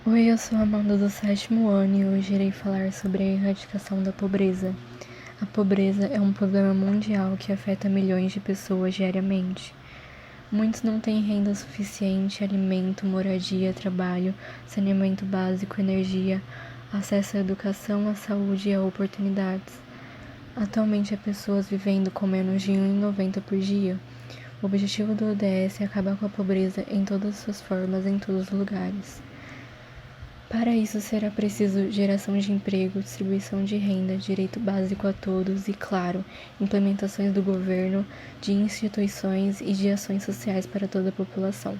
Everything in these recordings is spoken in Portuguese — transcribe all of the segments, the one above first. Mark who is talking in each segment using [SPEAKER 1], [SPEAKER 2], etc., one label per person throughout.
[SPEAKER 1] Oi, eu sou a Amanda do 7º ano e hoje irei falar sobre a erradicação da pobreza. A pobreza é um problema mundial que afeta milhões de pessoas diariamente. Muitos não têm renda suficiente, alimento, moradia, trabalho, saneamento básico, energia, acesso à educação, à saúde e a oportunidades. Atualmente há pessoas vivendo com menos de 1,90 por dia. O objetivo do ODS é acabar com a pobreza em todas as suas formas, em todos os lugares. Para isso será preciso geração de emprego, distribuição de renda, direito básico a todos e, claro, implementações do governo, de instituições e de ações sociais para toda a população.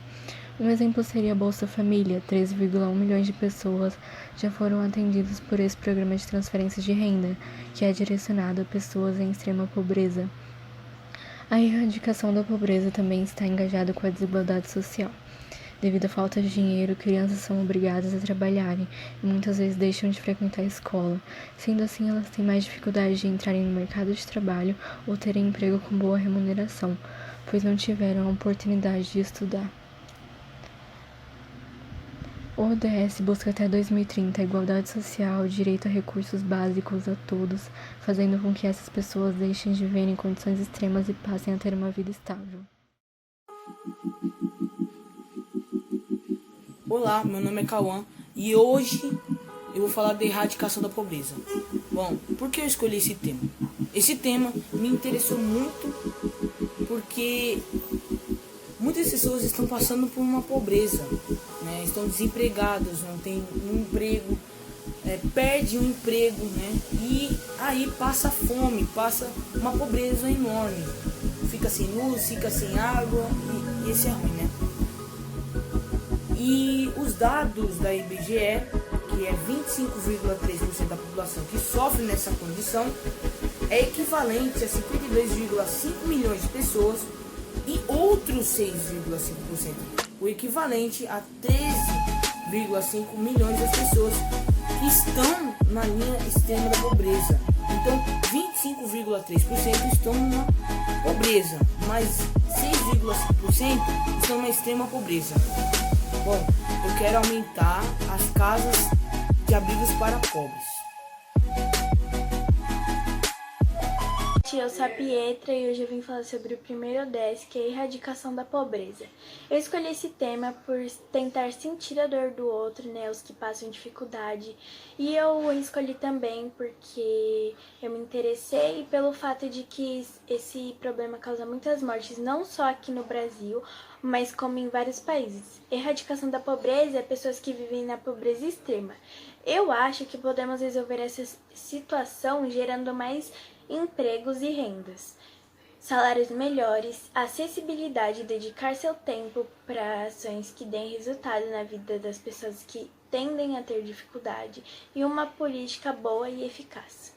[SPEAKER 1] Um exemplo seria a Bolsa Família. 13,1 milhões de pessoas já foram atendidas por esse programa de transferência de renda, que é direcionado a pessoas em extrema pobreza. A erradicação da pobreza também está engajada com a desigualdade social. Devido à falta de dinheiro, crianças são obrigadas a trabalharem e muitas vezes deixam de frequentar a escola. Sendo assim, elas têm mais dificuldade de entrarem no mercado de trabalho ou terem emprego com boa remuneração, pois não tiveram a oportunidade de estudar. O ODS busca até 2030 a igualdade social, direito a recursos básicos a todos, fazendo com que essas pessoas deixem de viver em condições extremas e passem a ter uma vida estável.
[SPEAKER 2] Olá, meu nome é Cauã e hoje eu vou falar da erradicação da pobreza. Bom, por que eu escolhi esse tema? Esse tema me interessou muito porque muitas pessoas estão passando por uma pobreza, né? Estão desempregadas, não têm um emprego, perde um emprego, né? E aí passa fome, passa uma pobreza enorme. Fica sem luz, fica sem água e esse é ruim, né? E os dados da IBGE, que é 25,3% da população que sofre nessa condição, é equivalente a 52,5 milhões de pessoas e outros 6,5%, o equivalente a 13,5 milhões de pessoas que estão na linha extrema da pobreza. Então, 25,3% estão na pobreza, mas 6,5% estão na extrema pobreza. Bom, eu quero aumentar as casas de abrigos para pobres.
[SPEAKER 3] Eu sou a Pietra e hoje eu vim falar sobre o primeiro ODS, que é a erradicação da pobreza. Eu escolhi esse tema por tentar sentir a dor do outro, né, os que passam dificuldade. E eu escolhi também porque eu me interessei pelo fato de que esse problema causa muitas mortes, não só aqui no Brasil, mas como em vários países. Erradicação da pobreza é pessoas que vivem na pobreza extrema. Eu acho que podemos resolver essa situação gerando mais empregos e rendas, salários melhores, acessibilidade, dedicar seu tempo para ações que deem resultado na vida das pessoas que tendem a ter dificuldade e uma política boa e eficaz.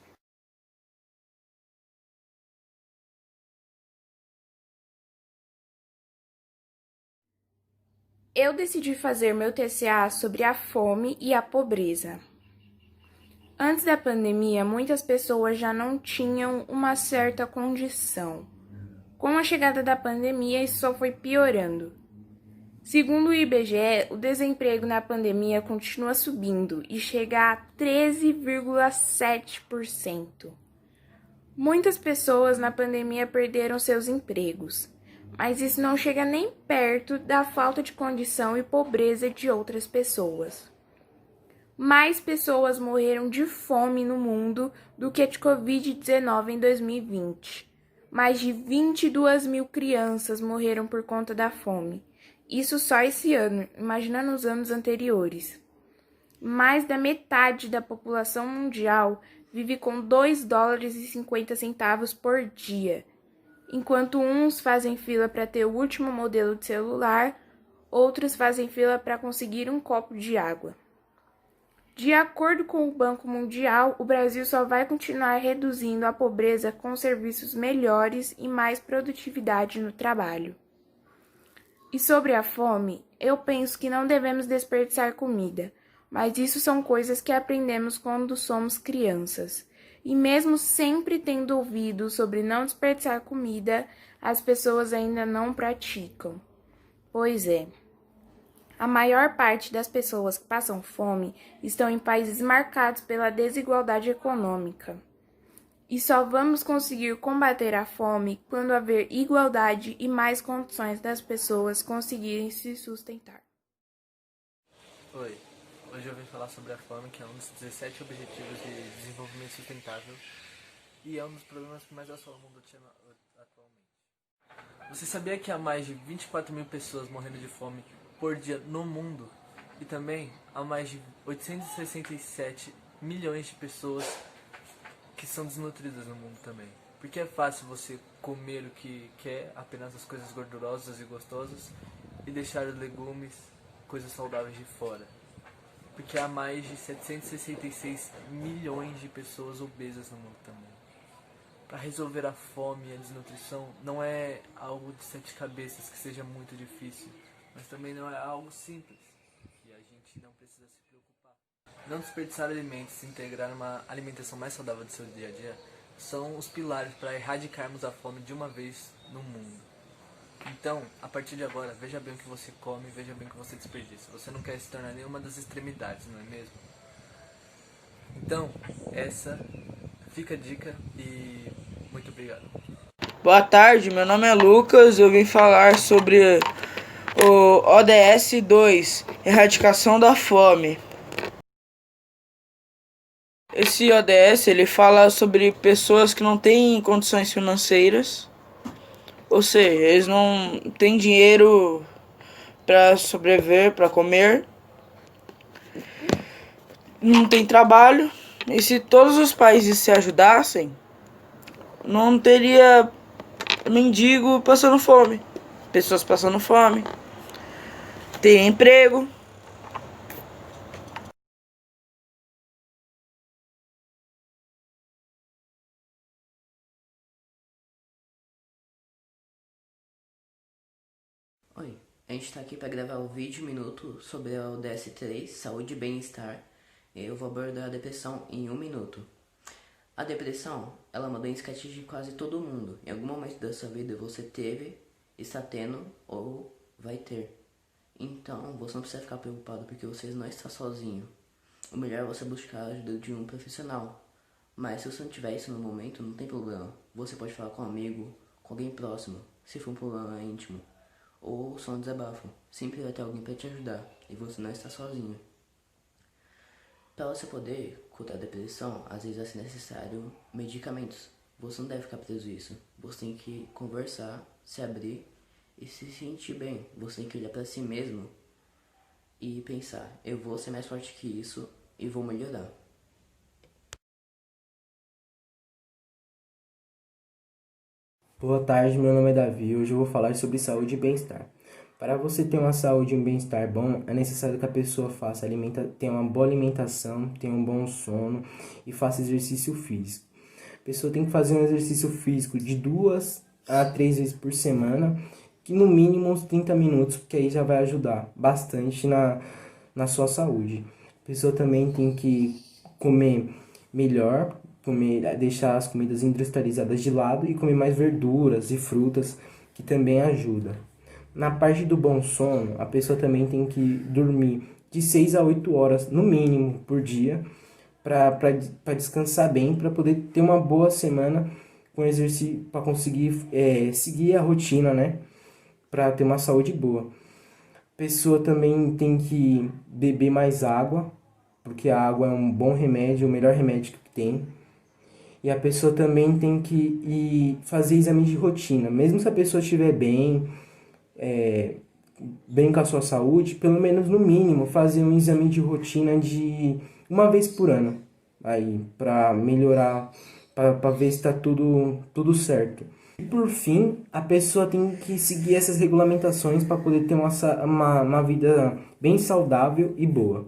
[SPEAKER 4] Eu decidi fazer meu TCA sobre a fome e a pobreza. Antes da pandemia, muitas pessoas já não tinham uma certa condição. Com a chegada da pandemia, isso só foi piorando. Segundo o IBGE, o desemprego na pandemia continua subindo e chega a 13,7%. Muitas pessoas na pandemia perderam seus empregos, mas isso não chega nem perto da falta de condição e pobreza de outras pessoas. Mais pessoas morreram de fome no mundo do que de Covid-19 em 2020. Mais de 22 mil crianças morreram por conta da fome. Isso só esse ano, imagina nos anos anteriores. Mais da metade da população mundial vive com 2 dólares e 50 centavos por dia, enquanto uns fazem fila para ter o último modelo de celular, outros fazem fila para conseguir um copo de água. De acordo com o Banco Mundial, o Brasil só vai continuar reduzindo a pobreza com serviços melhores e mais produtividade no trabalho. E sobre a fome, eu penso que não devemos desperdiçar comida, mas isso são coisas que aprendemos quando somos crianças. E mesmo sempre tendo ouvido sobre não desperdiçar comida, as pessoas ainda não praticam. Pois é. A maior parte das pessoas que passam fome estão em países marcados pela desigualdade econômica. E só vamos conseguir combater a fome quando haver igualdade e mais condições das pessoas conseguirem se sustentar.
[SPEAKER 5] Oi, hoje eu vim falar sobre a fome, que é um dos 17 Objetivos de Desenvolvimento Sustentável e é um dos problemas que mais assola o mundo atualmente. Você sabia que há mais de 24 mil pessoas morrendo de fome por dia no mundo? E também há mais de 867 milhões de pessoas que são desnutridas no mundo também. Porque é fácil você comer o que quer, apenas as coisas gordurosas e gostosas, e deixar os legumes, coisas saudáveis de fora. Porque há mais de 766 milhões de pessoas obesas no mundo também. Para resolver a fome e a desnutrição não é algo de 7 cabeças que seja muito difícil, mas também não é algo simples, e a gente não precisa se preocupar. Não desperdiçar alimentos e integrar uma alimentação mais saudável do seu dia a dia são os pilares para erradicarmos a fome de uma vez no mundo. Então, a partir de agora, veja bem o que você come e veja bem o que você desperdiça. Você não quer se tornar nenhuma das extremidades, não é mesmo? Então, essa fica a dica e muito obrigado.
[SPEAKER 6] Boa tarde, meu nome é Lucas, eu vim falar sobre o ODS 2, Erradicação da Fome. Esse ODS ele fala sobre pessoas que não têm condições financeiras, ou seja, eles não têm dinheiro para sobreviver, para comer, não tem trabalho, e se todos os países se ajudassem, não teria mendigo passando fome, pessoas passando fome, ter emprego.
[SPEAKER 7] Oi, a gente tá aqui para gravar o vídeo minuto sobre a ODS 3, Saúde e Bem-Estar. Eu vou abordar a depressão em 1 minuto. A depressão, ela é uma doença que atinge quase todo mundo. Em algum momento da sua vida você teve, está tendo ou vai ter. Então, você não precisa ficar preocupado porque você não está sozinho. O melhor é você buscar a ajuda de um profissional. Mas se você não tiver isso no momento, não tem problema. Você pode falar com um amigo, com alguém próximo, se for um problema íntimo. Ou só um desabafo. Sempre vai ter alguém para te ajudar e você não está sozinho. Para você poder curar a depressão, às vezes vai ser necessário medicamentos. Você não deve ficar preso a isso. Você tem que conversar, se abrir e se sentir bem. Você tem que olhar para si mesmo e pensar, eu vou ser mais forte que isso e vou melhorar.
[SPEAKER 8] Boa tarde, meu nome é Davi. Hoje eu vou falar sobre saúde e bem-estar. Para você ter uma saúde e um bem-estar bom, é necessário que a pessoa tenha uma boa alimentação, tenha um bom sono e faça exercício físico. A pessoa tem que fazer um exercício físico de 2 a 3 vezes por semana, que no mínimo uns 30 minutos, porque aí já vai ajudar bastante na sua saúde. A pessoa também tem que comer melhor, deixar as comidas industrializadas de lado e comer mais verduras e frutas, que também ajuda. Na parte do bom sono, a pessoa também tem que dormir de 6 a 8 horas no mínimo por dia para descansar bem, para poder ter uma boa semana com exercício, para conseguir seguir a rotina, né? Para ter uma saúde boa. A pessoa também tem que beber mais água, porque a água é um bom remédio, o melhor remédio que tem. E a pessoa também tem que ir fazer exames de rotina. Mesmo se a pessoa estiver bem com a sua saúde, pelo menos no mínimo fazer um exame de rotina de 1 vez por ano. Aí, para melhorar, para ver se está tudo certo. E por fim, a pessoa tem que seguir essas regulamentações para poder ter uma vida bem saudável e boa.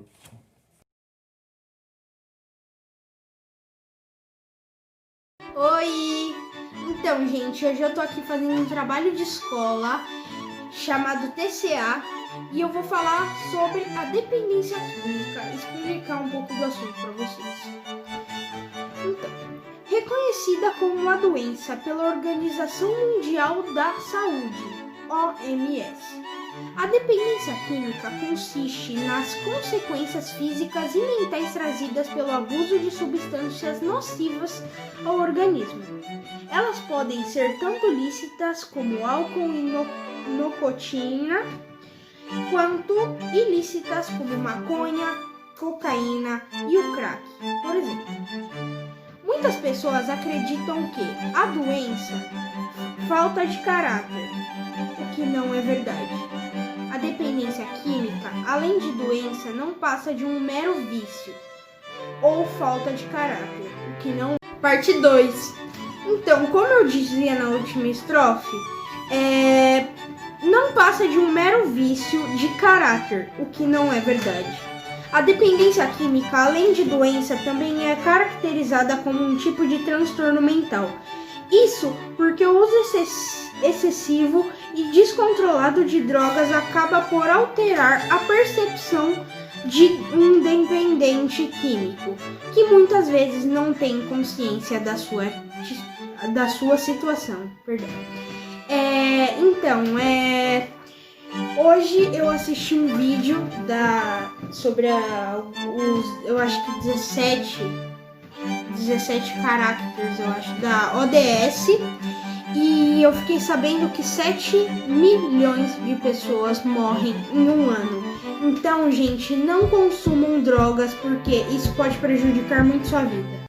[SPEAKER 9] Oi! Então, gente, hoje eu tô aqui fazendo um trabalho de escola chamado TCA e eu vou falar sobre a dependência química, explicar um pouco do assunto para vocês. Então, reconhecida como uma doença pela Organização Mundial da Saúde, OMS, A dependência química consiste nas consequências físicas e mentais trazidas pelo abuso de substâncias nocivas ao organismo. Elas podem ser tanto lícitas como álcool e nicotina, quanto ilícitas como maconha, cocaína e o crack, por exemplo. Muitas pessoas acreditam que a doença falta de caráter, o que não é verdade. A dependência química, além de doença, não passa de um mero vício ou falta de caráter, o que não... Parte 2. Então, como eu dizia na última estrofe, não passa de um mero vício de caráter, o que não é verdade. A dependência química, além de doença, também é caracterizada como um tipo de transtorno mental. Isso porque o uso excessivo e descontrolado de drogas acaba por alterar a percepção de um dependente químico, que muitas vezes não tem consciência da sua situação. Hoje eu assisti um vídeo sobre eu acho que 17 caracteres, eu acho, da ODS, e eu fiquei sabendo que 7 milhões de pessoas morrem em um ano. Então, gente, não consumam drogas porque isso pode prejudicar muito sua vida.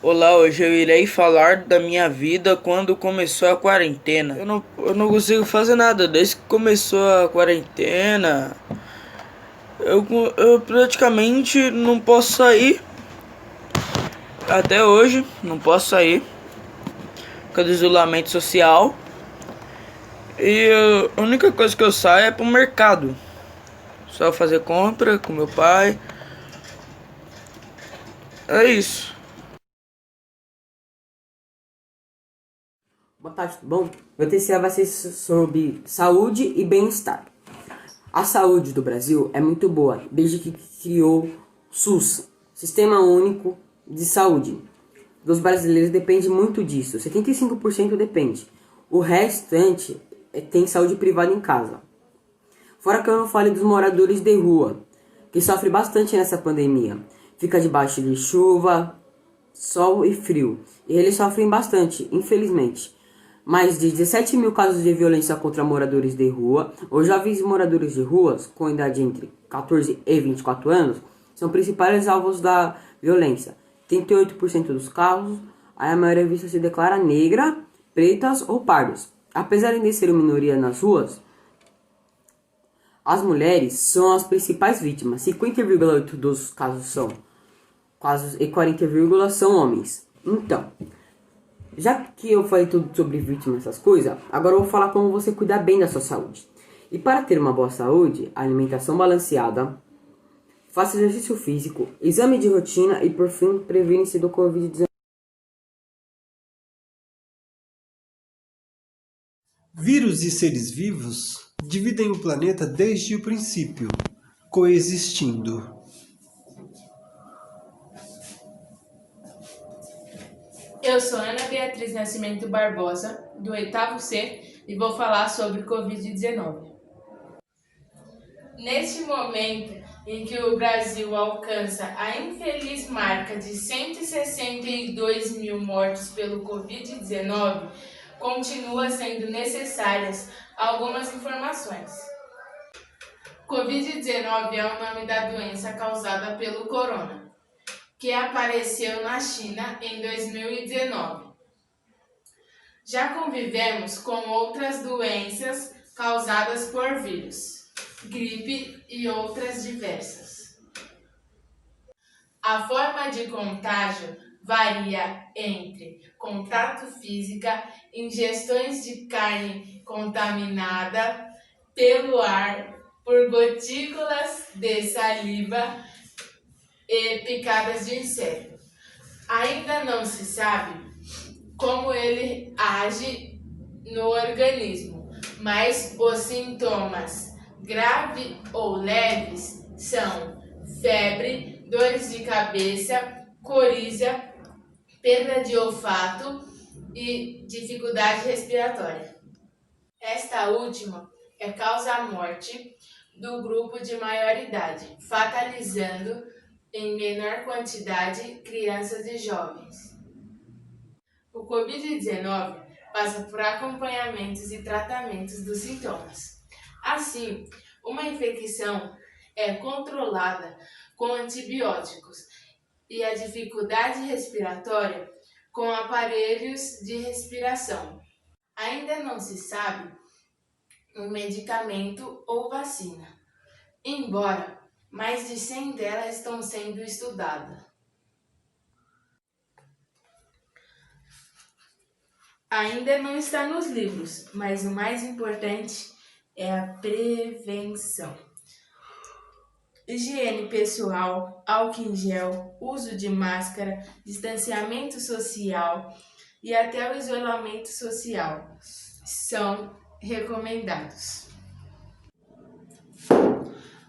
[SPEAKER 6] Olá, hoje eu irei falar da minha vida quando começou a quarentena. Eu não consigo fazer nada desde que começou a quarentena. Eu praticamente não posso sair. Até hoje não posso sair por causa do isolamento social. E a única coisa que eu saio é pro mercado. Só fazer compra com meu pai. É isso.
[SPEAKER 10] Boa tarde, tudo bom? Meu TCA vai ser sobre saúde e bem-estar. A saúde do Brasil é muito boa desde que criou o SUS, Sistema Único de Saúde. Dos brasileiros depende muito disso, 75% depende. O restante tem saúde privada em casa. Fora que eu não fale dos moradores de rua, que sofrem bastante nessa pandemia. Fica debaixo de chuva, sol e frio. E eles sofrem bastante, infelizmente. Mais de 17 mil casos de violência contra moradores de rua ou jovens moradores de ruas com idade entre 14 e 24 anos são principais alvos da violência. 38% dos casos, a maioria vista se declara negra, pretas ou pardos. Apesar de serem minoria nas ruas, as mulheres são as principais vítimas. 50,8% dos casos são casos e 40,% são homens. Então, já que eu falei tudo sobre vítimas, essas coisas, agora eu vou falar como você cuidar bem da sua saúde. E para ter uma boa saúde, alimentação balanceada, faça exercício físico, exame de rotina e, por fim, previne-se do Covid-19.
[SPEAKER 11] Vírus e seres vivos dividem o planeta desde o princípio, coexistindo.
[SPEAKER 12] Eu sou Ana Beatriz Nascimento Barbosa, do 8º C, e vou falar sobre Covid-19. Neste momento em que o Brasil alcança a infeliz marca de 162 mil mortos pelo Covid-19, continua sendo necessárias algumas informações. Covid-19 é o nome da doença causada pelo corona, que apareceu na China em 2019. Já convivemos com outras doenças causadas por vírus, gripe e outras diversas. A forma de contágio varia entre contato físico, ingestões de carne contaminada pelo ar, por gotículas de saliva e picadas de inseto. Ainda não se sabe como ele age no organismo, mas os sintomas graves ou leves são febre, dores de cabeça, coriza, perda de olfato e dificuldade respiratória. Esta última é causa-morte do grupo de maior idade, fatalizando em menor quantidade crianças e jovens. O Covid-19 passa por acompanhamentos e tratamentos dos sintomas. Assim, uma infecção é controlada com antibióticos e a dificuldade respiratória com aparelhos de respiração. Ainda não se sabe um medicamento ou vacina, embora mais de 100 delas estão sendo estudadas. Ainda não está nos livros, mas o mais importante é a prevenção. Higiene pessoal, álcool em gel, uso de máscara, distanciamento social e até o isolamento social são recomendados.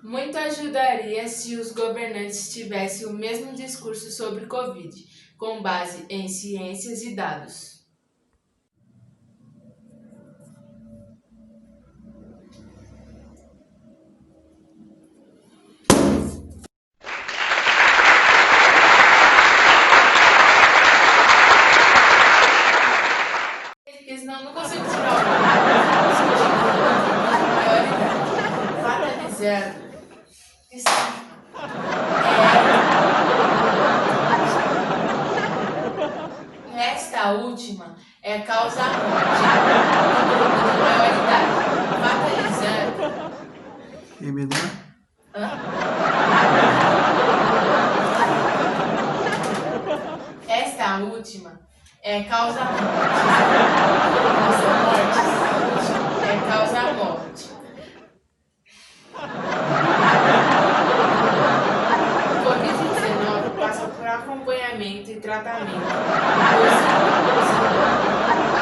[SPEAKER 12] Muito ajudaria se os governantes tivessem o mesmo discurso sobre Covid, com base em ciências e dados. Porque senão eu não consigo tirar o fatalizando. Esta última é causa-morte do grupo de maior idade, fatalizando.
[SPEAKER 11] E menor?
[SPEAKER 12] Esta última é causa-morte. É causa-morte. O Covid-19 passa por acompanhamento e tratamento.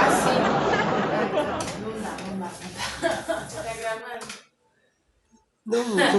[SPEAKER 12] Assim. Não dá. Tá gravando?
[SPEAKER 11] Não, tô